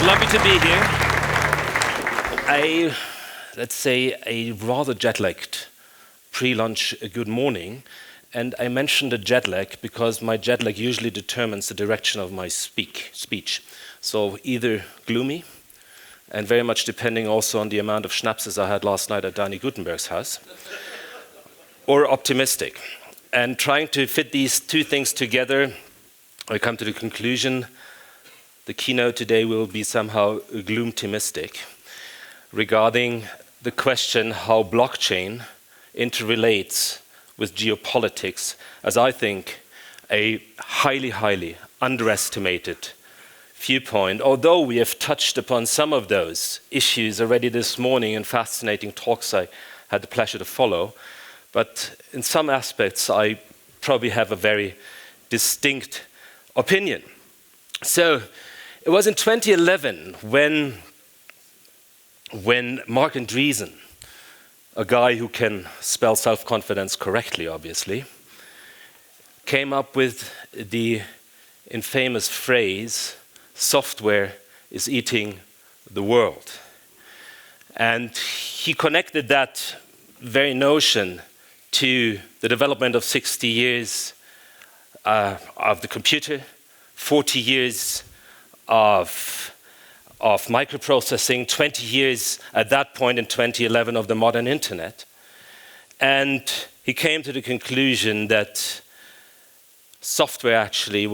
lovely to be here. Let's say, a rather jet-lagged pre-lunch good morning. And I mentioned the jet lag because my jet lag usually determines the direction of my speech. So either gloomy, and very much depending also on the amount of schnapses I had last night at Danny Guttenberg's house, or optimistic. And trying to fit these two things together, I come to the conclusion the keynote today will be somehow gloom-timistic regarding the question how blockchain interrelates with geopolitics, as I think a highly, highly underestimated viewpoint, although we have touched upon some of those issues already this morning in fascinating talks I had the pleasure to follow. But in some aspects, I probably have a very distinct opinion. So it was in 2011 when Mark Andreessen, a guy who can spell self-confidence correctly, obviously, came up with the infamous phrase, software is eating the world. And he connected that very notion to the development of 60 years of the computer, 40 years of microprocessing, 20 years at that point in 2011 of the modern internet. And he came to the conclusion that software actually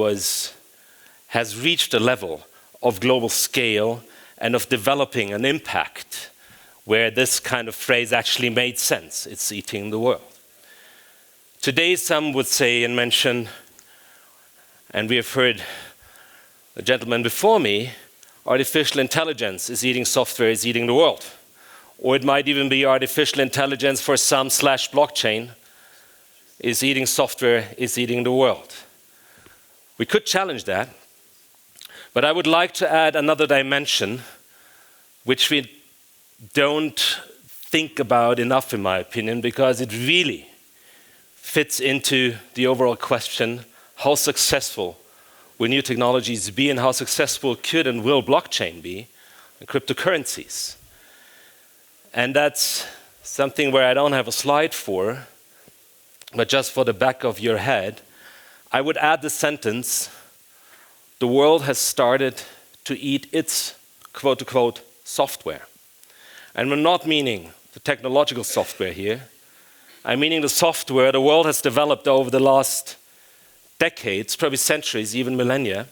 has reached a level of global scale and of developing an impact where this kind of phrase actually made sense. It's eating the world. Today, some would say and mention, and we have heard the gentleman before me, artificial intelligence is eating software, is eating the world. Or it might even be artificial intelligence for some / blockchain is eating software, is eating the world. We could challenge that, but I would like to add another dimension which we don't think about enough, in my opinion, because it really fits into the overall question, how successful will new technologies be and how successful could and will blockchain be and cryptocurrencies. And that's something where I don't have a slide for, but just for the back of your head, I would add the sentence, the world has started to eat its quote-unquote software. And we're not meaning the technological software here. I'm meaning the software the world has developed over the last decades, probably centuries, even millennia.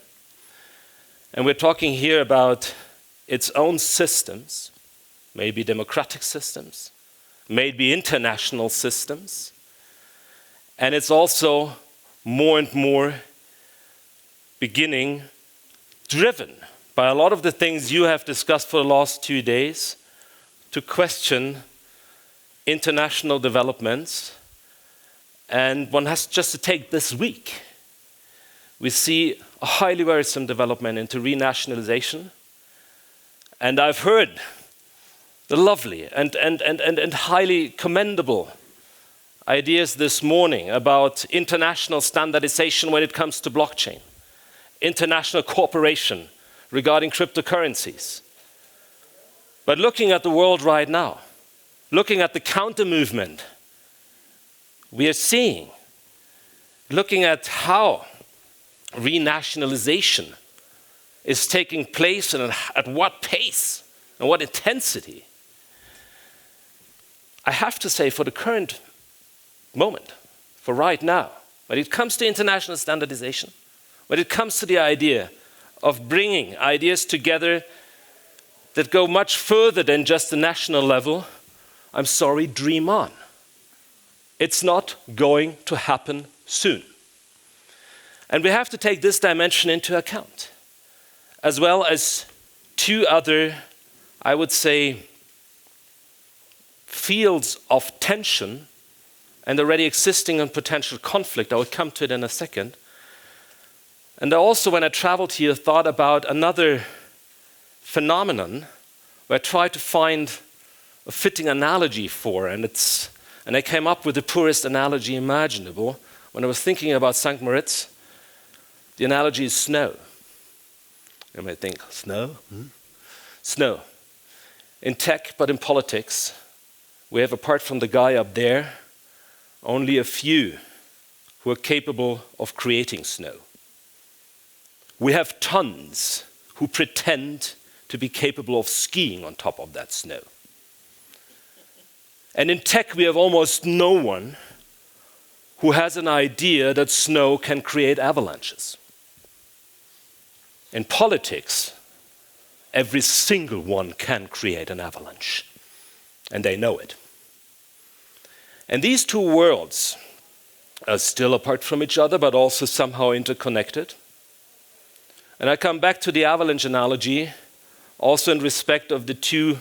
And we're talking here about its own systems, maybe democratic systems, maybe international systems. And it's also more and more beginning driven by a lot of the things you have discussed for the last 2 days to question international developments. And one has just to take this week. We see a highly worrisome development into renationalization. And I've heard the lovely and highly commendable ideas this morning about international standardization when it comes to blockchain, international cooperation regarding cryptocurrencies. But looking at the world right now, looking at the counter movement we are seeing, looking at how renationalization is taking place and at what pace and what intensity. I have to say, for the current moment, for right now, when it comes to international standardization, when it comes to the idea of bringing ideas together that go much further than just the national level, I'm sorry, dream on. It's not going to happen soon. And we have to take this dimension into account, as well as two other, I would say, fields of tension and already existing and potential conflict. I will come to it in a second. And also, when I traveled here, thought about another phenomenon where I tried to find a fitting analogy for, and I came up with the poorest analogy imaginable. When I was thinking about St. Moritz, the analogy is snow. You might think, snow? Snow. In tech, but in politics, we have, apart from the guy up there, only a few who are capable of creating snow. We have tons who pretend to be capable of skiing on top of that snow. And in tech, we have almost no one who has an idea that snow can create avalanches. In politics, every single one can create an avalanche, and they know it. And these two worlds are still apart from each other, but also somehow interconnected. And I come back to the avalanche analogy, also in respect of the two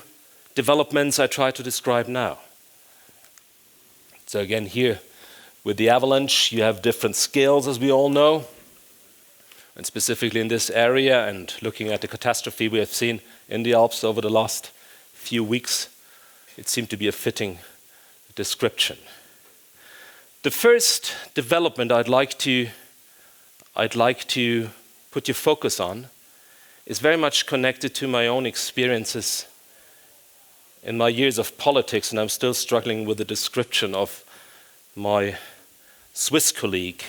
developments I try to describe now. So again, here, with the avalanche, you have different scales, as we all know. And specifically in this area, and looking at the catastrophe we have seen in the Alps over the last few weeks, it seemed to be a fitting description. The first development I'd like to put your focus on is very much connected to my own experiences in my years of politics, and I'm still struggling with the description of my Swiss colleague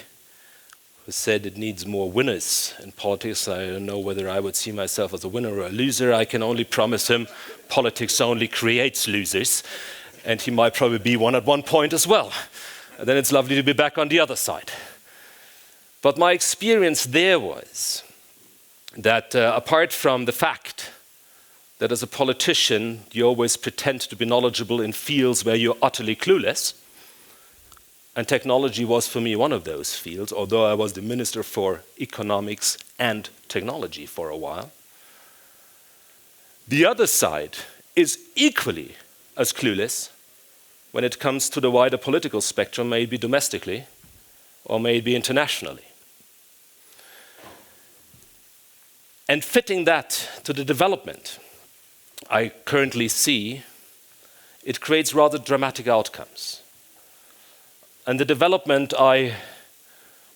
who said it needs more winners in politics. I don't know whether I would see myself as a winner or a loser. I can only promise him politics only creates losers, and he might probably be one at one point as well. And then it's lovely to be back on the other side. But my experience there was that apart from the fact that as a politician you always pretend to be knowledgeable in fields where you're utterly clueless, and technology was for me one of those fields, although I was the Minister for Economics and Technology for a while. The other side is equally as clueless when it comes to the wider political spectrum, maybe domestically or maybe internationally. And fitting that to the development I currently see, it creates rather dramatic outcomes. And the development I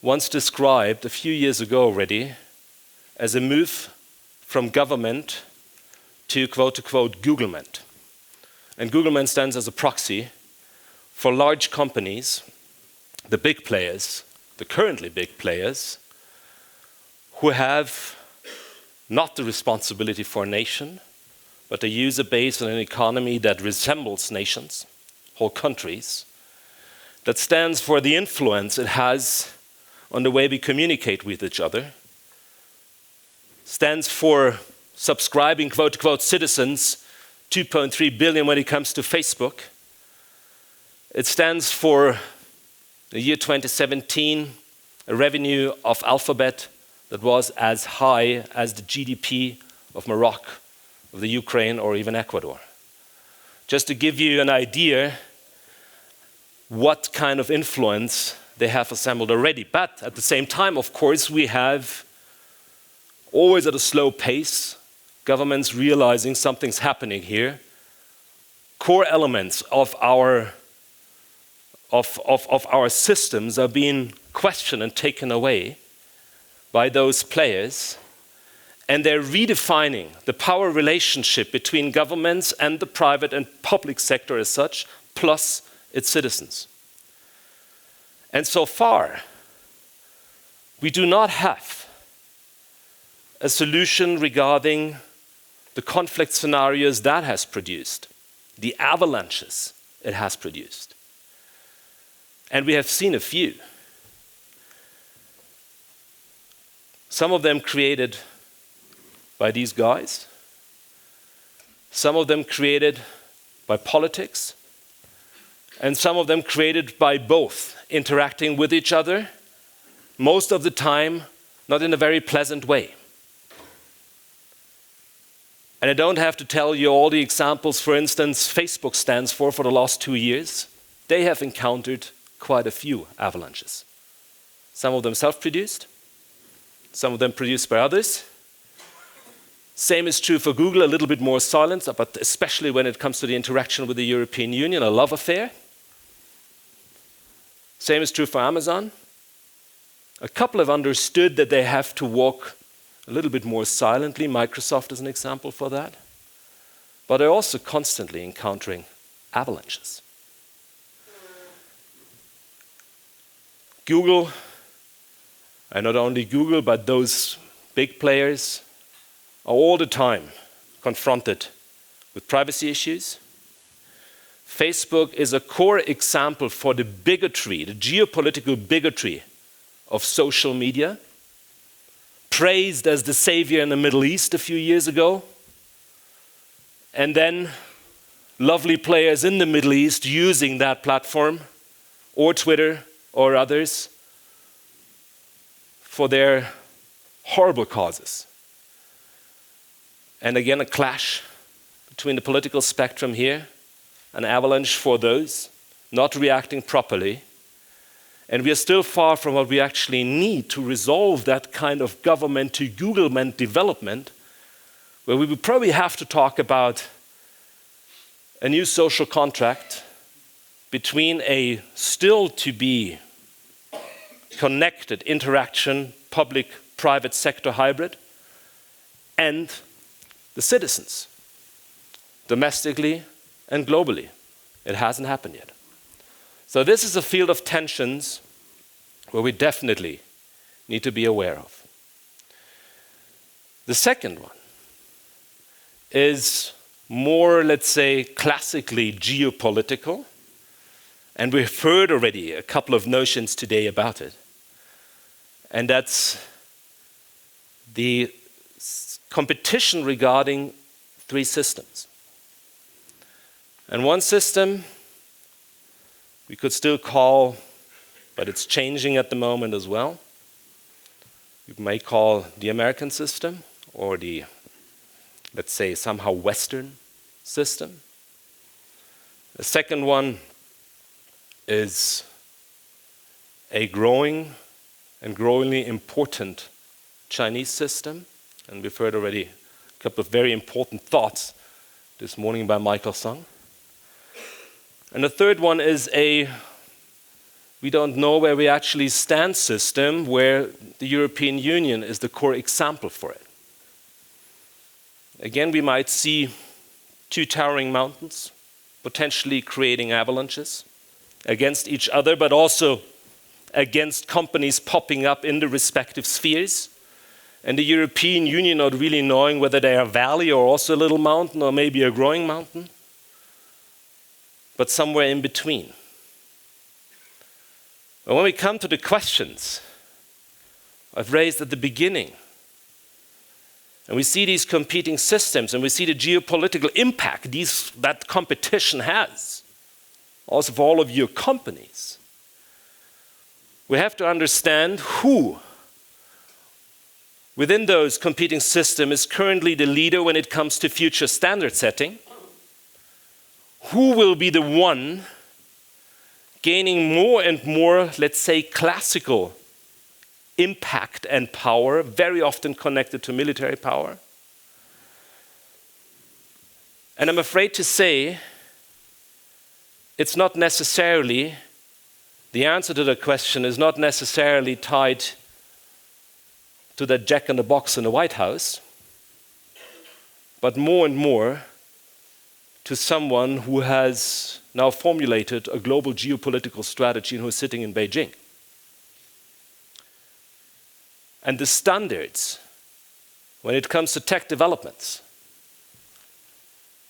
once described a few years ago already as a move from government to quote-unquote Googlement. And Googlement stands as a proxy for large companies, the big players, the currently big players, who have not the responsibility for a nation, but a user base and an economy that resembles nations, whole countries, that stands for the influence it has on the way we communicate with each other, stands for subscribing quote-unquote citizens, 2.3 billion when it comes to Facebook. It stands for the year 2017, a revenue of Alphabet that was as high as the GDP of Morocco, of the Ukraine, or even Ecuador. Just to give you an idea what kind of influence they have assembled already. But at the same time, of course, we have always at a slow pace, governments realizing something's happening here. Core elements of our systems are being questioned and taken away by those players, and they're redefining the power relationship between governments and the private and public sector as such, plus its citizens. And so far, we do not have a solution regarding the conflict scenarios that has produced, the avalanches it has produced. And we have seen a few. Some of them created by these guys, some of them created by politics, and some of them created by both, interacting with each other, most of the time not in a very pleasant way. And I don't have to tell you all the examples, for instance, Facebook stands for the last 2 years. They have encountered quite a few avalanches. Some of them self-produced, some of them produced by others. Same is true for Google, a little bit more silent, but especially when it comes to the interaction with the European Union, a love affair. Same is true for Amazon. A couple have understood that they have to walk a little bit more silently. Microsoft is an example for that. but they're also constantly encountering avalanches. Google, and not only Google, but those big players are all the time confronted with privacy issues. Facebook is a core example for the bigotry, the geopolitical bigotry of social media, praised as the savior in the Middle East a few years ago, and then lovely players in the Middle East using that platform, or Twitter, or others, for their horrible causes. And again, a clash between the political spectrum here, an avalanche for those not reacting properly. And we are still far from what we actually need to resolve that kind of government to Googlement development, where we would probably have to talk about a new social contract between a still to be connected interaction, public-private sector hybrid, and the citizens, domestically and globally. It hasn't happened yet. So this is a field of tensions where we definitely need to be aware of. The second one is more, let's say, classically geopolitical, and we've heard already a couple of notions today about it. And that's the competition regarding three systems. And one system we could still call, but it's changing at the moment as well, you may call the American system, or the, let's say, somehow Western system. The second one is a growing and growingly important Chinese system. And we've heard already a couple of very important thoughts this morning by Michael Sung. And the third one is a we don't know where we actually stand system, where the European Union is the core example for it. Again, we might see two towering mountains, potentially creating avalanches against each other, but also against companies popping up in the respective spheres. And the European Union not really knowing whether they are a valley or also a little mountain or maybe a growing mountain, but somewhere in between. But when we come to the questions I've raised at the beginning, and we see these competing systems, and we see the geopolitical impact that competition has, also for all of your companies, we have to understand who within those competing systems is currently the leader when it comes to future standard setting, who will be the one gaining more and more, let's say, classical impact and power, very often connected to military power. And I'm afraid to say, it's not necessarily, the answer to the question is not necessarily tied to that jack in the box in the White House, but more and more to someone who has now formulated a global geopolitical strategy and who is sitting in Beijing. And the standards, when it comes to tech developments,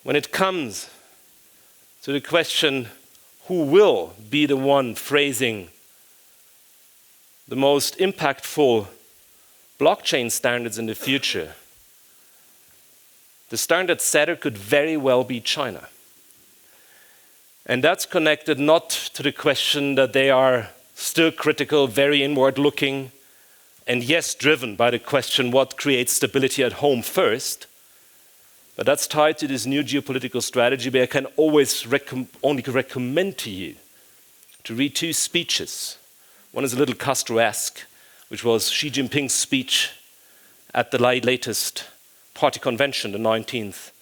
when it comes to the question who will be the one phrasing the most impactful blockchain standards in the future, the standard setter could very well be China. And that's connected not to the question that they are still critical, very inward-looking, and yes, driven by the question what creates stability at home first, but that's tied to this new geopolitical strategy where I can always only recommend to you to read two speeches. One is a little Castro-esque, which was Xi Jinping's speech at the latest party convention, the 19th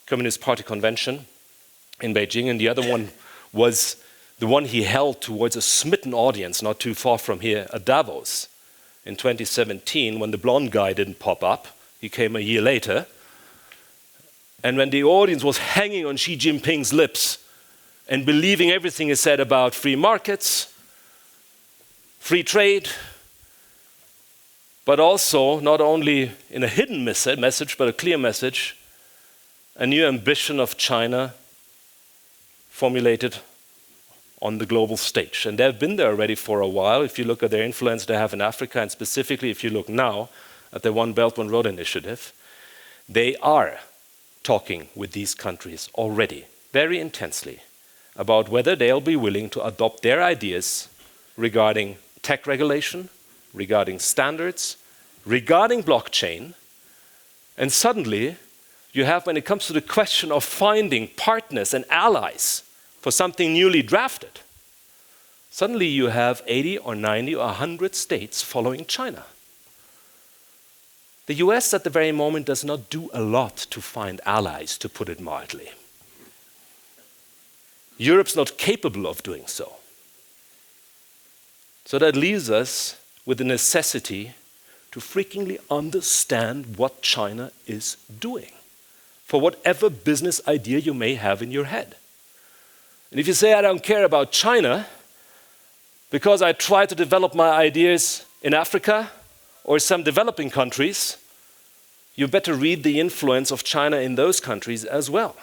Communist Party convention in Beijing, and the other one was the one he held towards a smitten audience not too far from here at Davos in 2017 when the blonde guy didn't pop up. He came a year later. and when the audience was hanging on Xi Jinping's lips and believing everything he said about free markets, free trade, but also not only in a hidden message, but a clear message, a new ambition of China formulated on the global stage. And they've been there already for a while. If you look at their influence they have in Africa, and specifically if you look now at the One Belt, One Road initiative, they are talking with these countries already very intensely about whether they'll be willing to adopt their ideas regarding tech regulation, regarding standards, regarding blockchain. And suddenly, you have, when it comes to the question of finding partners and allies for something newly drafted, suddenly you have 80 or 90 or 100 states following China. The US at the very moment does not do a lot to find allies, to put it mildly. Europe's not capable of doing so. So that leaves us with the necessity to freakingly understand what China is doing, for whatever business idea you may have in your head. And if you say, I don't care about China, because I try to develop my ideas in Africa or some developing countries, you better read the influence of China in those countries as well,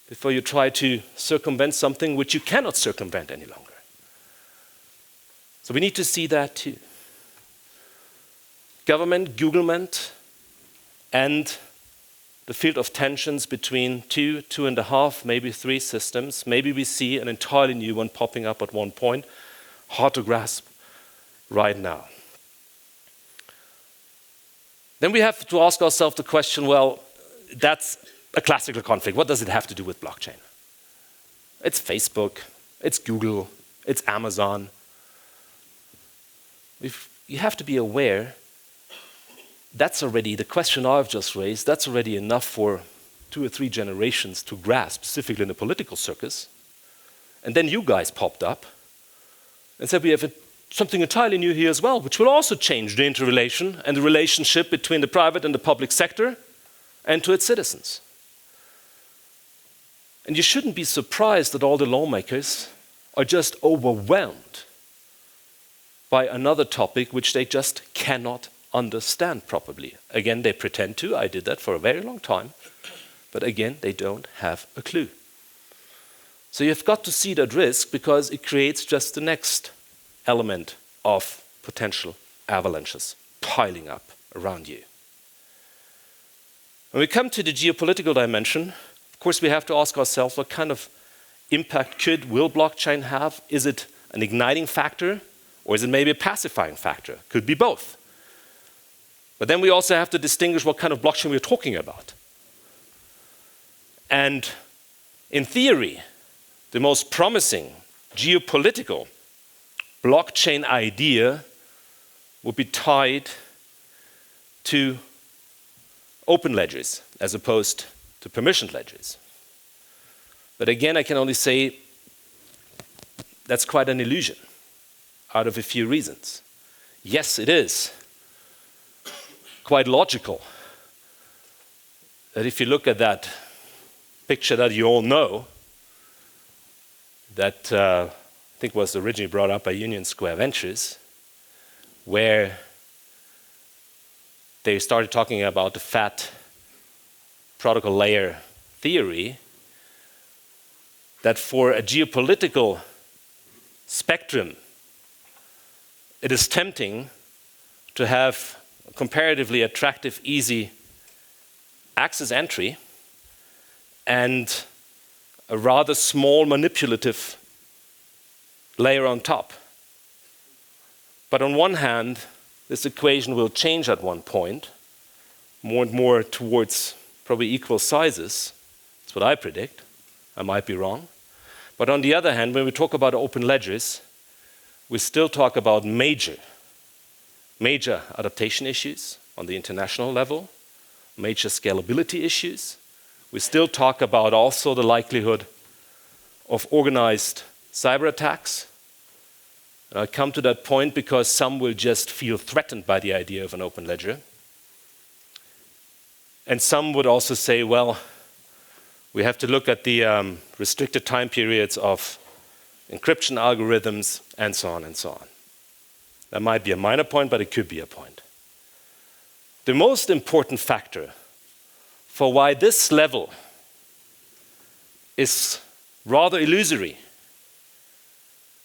before you try to circumvent something which you cannot circumvent any longer. So we need to see that too. Government, Googlement, and the field of tensions between 2.5, maybe 3 systems. Maybe we see an entirely new one popping up at one point, hard to grasp right now. Then we have to ask ourselves the question, well, that's a classical conflict. What does it have to do with blockchain? It's Facebook, it's Google, it's Amazon. You have to be aware that's already, the question I've just raised, that's already enough for 2 or 3 generations to grasp, specifically in the political circus. And then you guys popped up and said we have something entirely new here as well, which will also change the interrelation and the relationship between the private and the public sector and to its citizens. And you shouldn't be surprised that all the lawmakers are just overwhelmed by another topic which they just cannot understand properly. Again, they pretend to. I did that for a very long time. But again, they don't have a clue. So you've got to see that risk because it creates just the next element of potential avalanches piling up around you. When we come to the geopolitical dimension, of course, we have to ask ourselves what kind of impact will blockchain have? Is it an igniting factor or is it maybe a pacifying factor? Could be both. But then we also have to distinguish what kind of blockchain we're talking about. And in theory, the most promising geopolitical blockchain idea would be tied to open ledgers as opposed to permissioned ledgers. But again, I can only say that's quite an illusion out of a few reasons. Yes, it is quite logical that if you look at that picture that you all know, that I think was originally brought up by Union Square Ventures, where they started talking about the fat protocol layer theory, that for a geopolitical spectrum, it is tempting to have a comparatively attractive, easy access entry and a rather small manipulative layer on top. But on one hand, this equation will change at one point, more and more towards probably equal sizes. That's what I predict. I might be wrong. But on the other hand, when we talk about open ledgers, we still talk about major adaptation issues on the international level, major scalability issues. We still talk about also the likelihood of organized cyber attacks. And I come to that point because some will just feel threatened by the idea of an open ledger. And some would also say, well, We have to look at the restricted time periods of encryption algorithms, and so on and so on. That might be a minor point, but it could be a point. The most important factor for why this level is rather illusory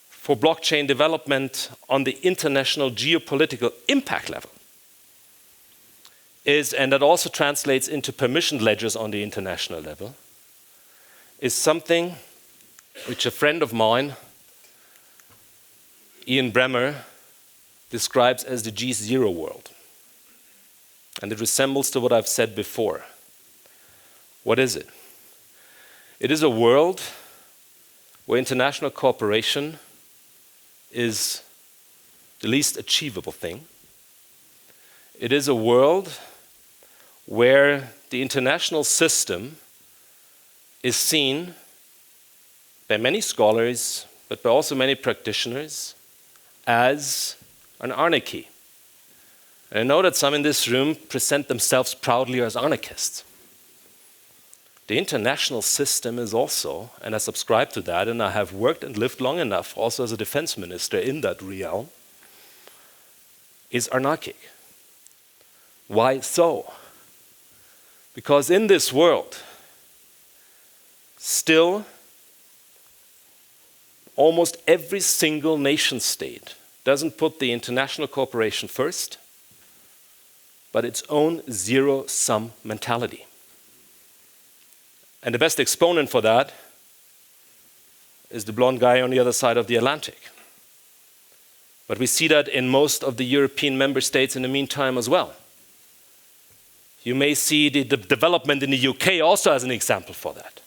for blockchain development on the international geopolitical impact level is, and that also translates into permissioned ledgers on the international level, is something which a friend of mine, Ian Bremmer, describes as the G0 world. And it resembles to what I've said before. What is it? It is a world where international cooperation is the least achievable thing. It is a world where the international system is seen by many scholars, but by also many practitioners, as an anarchy. And I know that some in this room present themselves proudly as anarchists. The international system is also, and I subscribe to that, and I have worked and lived long enough also as a defense minister in that realm, is anarchic. Why so? Because in this world, still, almost every single nation state doesn't put the international cooperation first, but its own zero-sum mentality. And the best exponent for that is the blonde guy on the other side of the Atlantic. But we see that in most of the European member states in the meantime as well. You may see the development in the UK also as an example for that.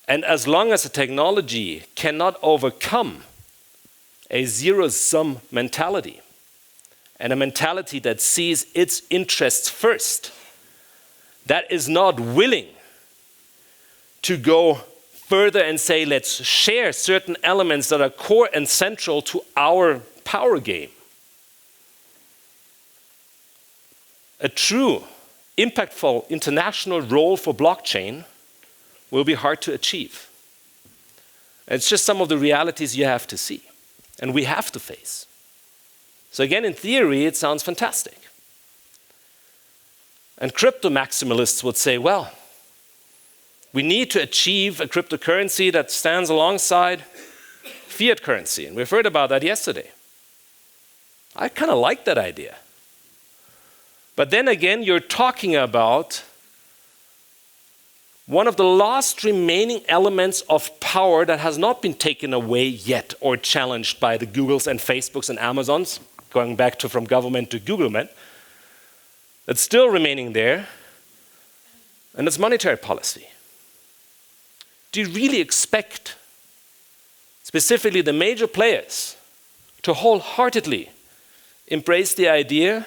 And as long as the technology cannot overcome a zero-sum mentality, and a mentality that sees its interests first, that is not willing to go further and say, let's share certain elements that are core and central to our power game. A true, impactful international role for blockchain will be hard to achieve. It's just some of the realities you have to see, and we have to face. So again, in theory, it sounds fantastic. And crypto maximalists would say, well, we need to achieve a cryptocurrency that stands alongside fiat currency. And we've heard about that yesterday. I kind of like that idea. But then again, you're talking about one of the last remaining elements of power that has not been taken away yet or challenged by the Googles and Facebooks and Amazons, going back to from government to Googlement, that's still remaining there, and it's monetary policy. Do you really expect, specifically the major players, to wholeheartedly embrace the idea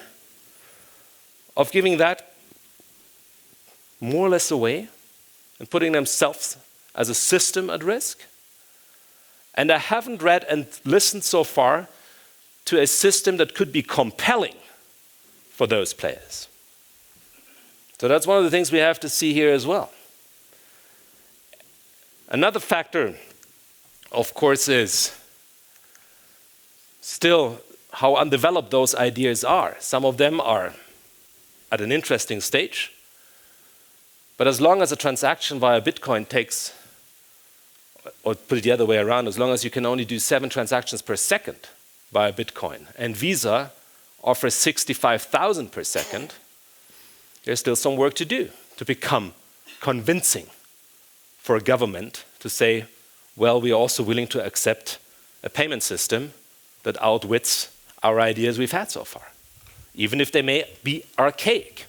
of giving that more or less away and putting themselves as a system at risk? And I haven't read and listened so far to a system that could be compelling for those players. So that's one of the things we have to see here as well. Another factor, of course, is still how undeveloped those ideas are. Some of them are at an interesting stage, but as long as a transaction via Bitcoin takes, or put it the other way around, as long as you can only do 7 transactions per second via Bitcoin, and Visa offers 65,000 per second, there's still some work to do to become convincing for a government to say, well, we are also willing to accept a payment system that outwits our ideas we've had so far, even if they may be archaic.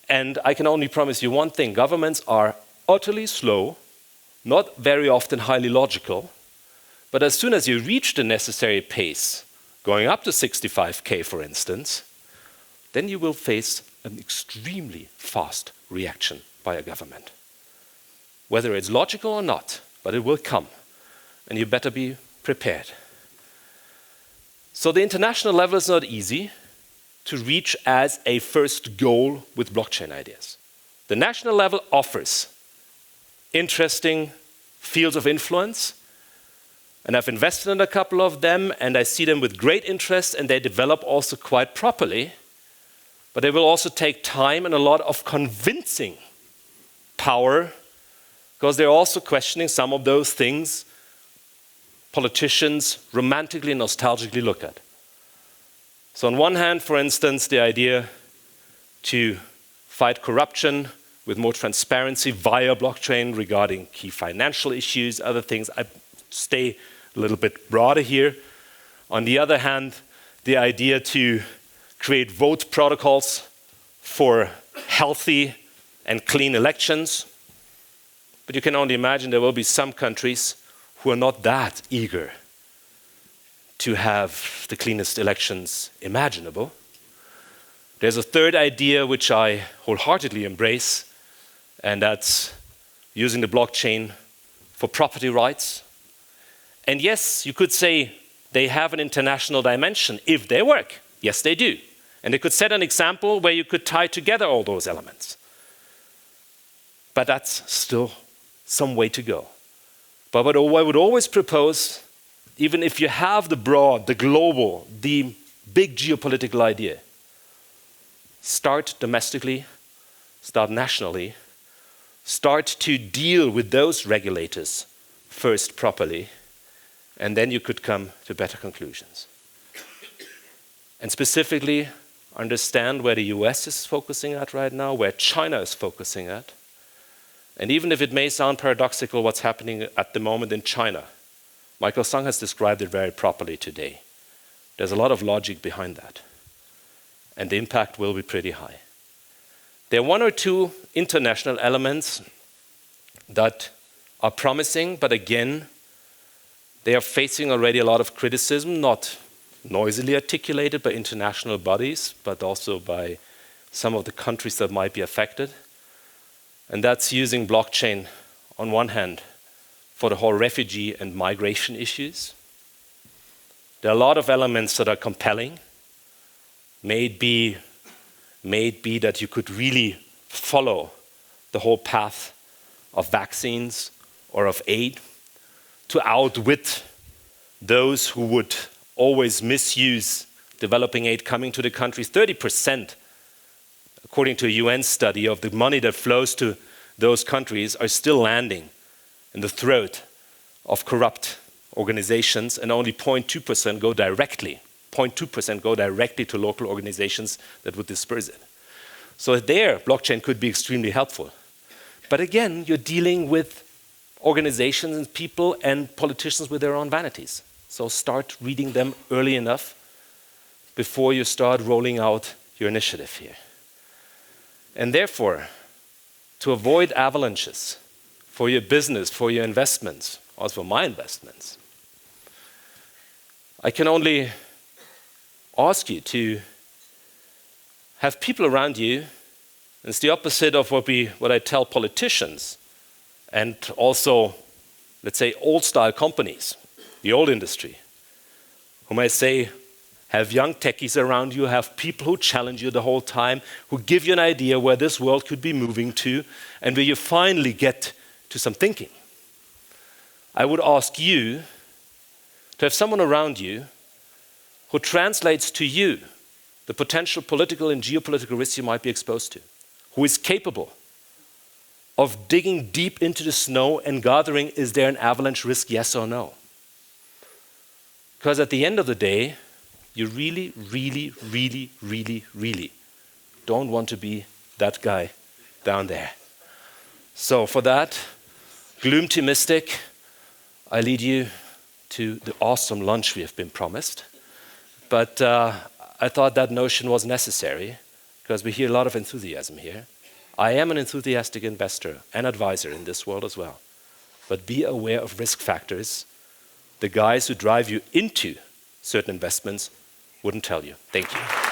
And I can only promise you one thing: governments are utterly slow, not very often highly logical, but as soon as you reach the necessary pace, going up to 65K, for instance, then you will face an extremely fast reaction by a government. Whether it's logical or not, but it will come, and you better be prepared. So the international level is not easy, to reach as a first goal with blockchain ideas. The national level offers interesting fields of influence, and I've invested in a couple of them, and I see them with great interest, and they develop also quite properly, but they will also take time and a lot of convincing power, because they're also questioning some of those things politicians romantically and nostalgically look at. So on one hand, for instance, the idea to fight corruption with more transparency via blockchain regarding key financial issues, other things. I stay a little bit broader here. On the other hand, the idea to create vote protocols for healthy and clean elections. But you can only imagine there will be some countries who are not that eager to have the cleanest elections imaginable. There's a third idea which I wholeheartedly embrace, and that's using the blockchain for property rights. And yes, you could say they have an international dimension if they work. Yes, they do. And they could set an example where you could tie together all those elements. But that's still some way to go. But what I would always propose, even if you have the broad, the global, the big geopolitical idea, start domestically, start nationally, start to deal with those regulators first properly, and then you could come to better conclusions. And specifically, understand where the US is focusing at right now, where China is focusing at. And even if it may sound paradoxical what's happening at the moment in China, Michael Sung has described it very properly today. There's a lot of logic behind that. And the impact will be pretty high. There are one or two international elements that are promising, but again, they are facing already a lot of criticism, not noisily articulated by international bodies, but also by some of the countries that might be affected. And that's using blockchain on one hand for the whole refugee and migration issues. There are a lot of elements that are compelling. May it be that you could really follow the whole path of vaccines or of aid to outwit those who would always misuse developing aid coming to the countries. 30%, according to a UN study, of the money that flows to those countries are still landing in the throat of corrupt organizations, and only 0.2% go directly. 0.2% go directly to local organizations that would disperse it. So there, blockchain could be extremely helpful. But again, you're dealing with organizations and people and politicians with their own vanities. So start reading them early enough before you start rolling out your initiative here. And therefore, to avoid avalanches for your business, for your investments, also for my investments, I can only ask you to have people around you, and it's the opposite of what I tell politicians and also, let's say, old-style companies, the old industry, whom I say, have young techies around you, have people who challenge you the whole time, who give you an idea where this world could be moving to, and where you finally get to some thinking. I would ask you to have someone around you who translates to you the potential political and geopolitical risks you might be exposed to, who is capable of digging deep into the snow and gathering, is there an avalanche risk, yes or no? Because at the end of the day, you really, really, really, really, really don't want to be that guy down there. So for that, gloom-optimistic, I lead you to the awesome lunch we have been promised. But I thought that notion was necessary because we hear a lot of enthusiasm here. I am an enthusiastic investor and advisor in this world as well. But be aware of risk factors. The guys who drive you into certain investments wouldn't tell you. Thank you.